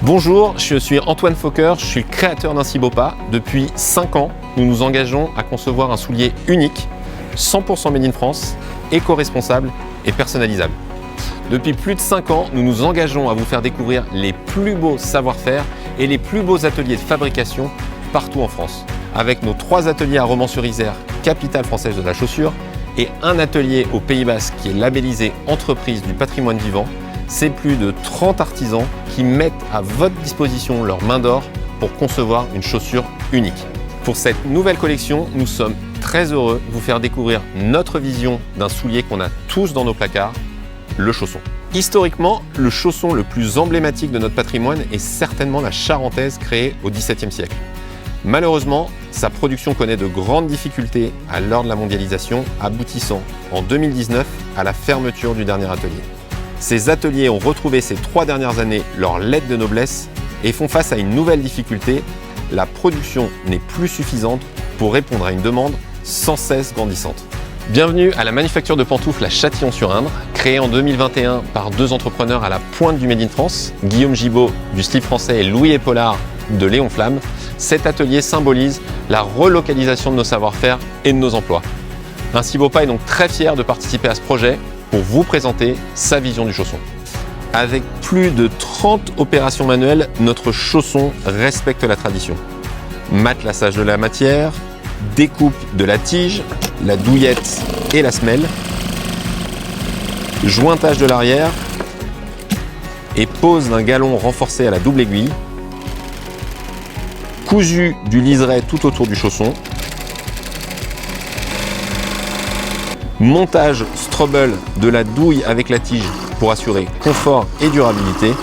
Bonjour, je suis Antoine Fokker, je suis le créateur d'Incibopa. Depuis 5 ans, nous nous engageons à concevoir un soulier unique, 100% made in France, éco-responsable et personnalisable. Depuis plus de 5 ans, nous nous engageons à vous faire découvrir les plus beaux savoir-faire et les plus beaux ateliers de fabrication partout en France. Avec nos 3 ateliers à Romans-sur-Isère, capitale française de la chaussure, et un atelier au Pays Basque qui est labellisé Entreprise du patrimoine vivant, c'est plus de 30 artisans qui mettent à votre disposition leur main d'or pour concevoir une chaussure unique. Pour cette nouvelle collection, nous sommes très heureux de vous faire découvrir notre vision d'un soulier qu'on a tous dans nos placards, le chausson. Historiquement, le chausson le plus emblématique de notre patrimoine est certainement la charentaise créée au XVIIe siècle. Malheureusement, sa production connaît de grandes difficultés à l'heure de la mondialisation, aboutissant en 2019 à la fermeture du dernier atelier. Ces ateliers ont retrouvé ces 3 dernières années leur lettre de noblesse et font face à une nouvelle difficulté. La production n'est plus suffisante pour répondre à une demande sans cesse grandissante. Bienvenue à la manufacture de pantoufles à Châtillon-sur-Indre, créée en 2021 par 2 entrepreneurs à la pointe du Made in France, Guillaume Gibaud du slip français et Louis Épaulard de Léon Flamme. Cet atelier symbolise la relocalisation de nos savoir-faire et de nos emplois. Incibopa est donc très fier de participer à ce projet pour vous présenter sa vision du chausson. Avec plus de 30 opérations manuelles, notre chausson respecte la tradition. Matelassage de la matière, découpe de la tige, la douillette et la semelle, jointage de l'arrière et pose d'un galon renforcé à la double aiguille, cousu du liseré tout autour du chausson, montage Strobel de la douille avec la tige pour assurer confort et durabilité,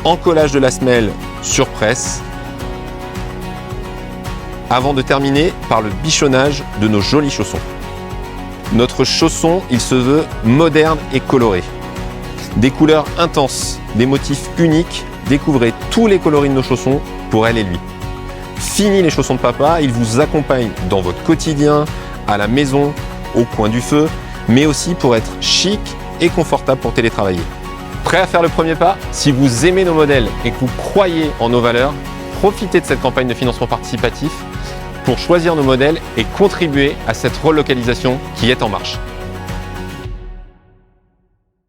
encollage de la semelle sur presse, avant de terminer par le bichonnage de nos jolis chaussons. Notre chausson, il se veut moderne et coloré. Des couleurs intenses, des motifs uniques, découvrez tous les coloris de nos chaussons pour elle et lui. Fini les chaussons de papa, ils vous accompagnent dans votre quotidien, à la maison, au coin du feu, mais aussi pour être chic et confortable pour télétravailler. Prêt à faire le premier pas? Si vous aimez nos modèles et que vous croyez en nos valeurs, profitez de cette campagne de financement participatif pour choisir nos modèles et contribuer à cette relocalisation qui est en marche.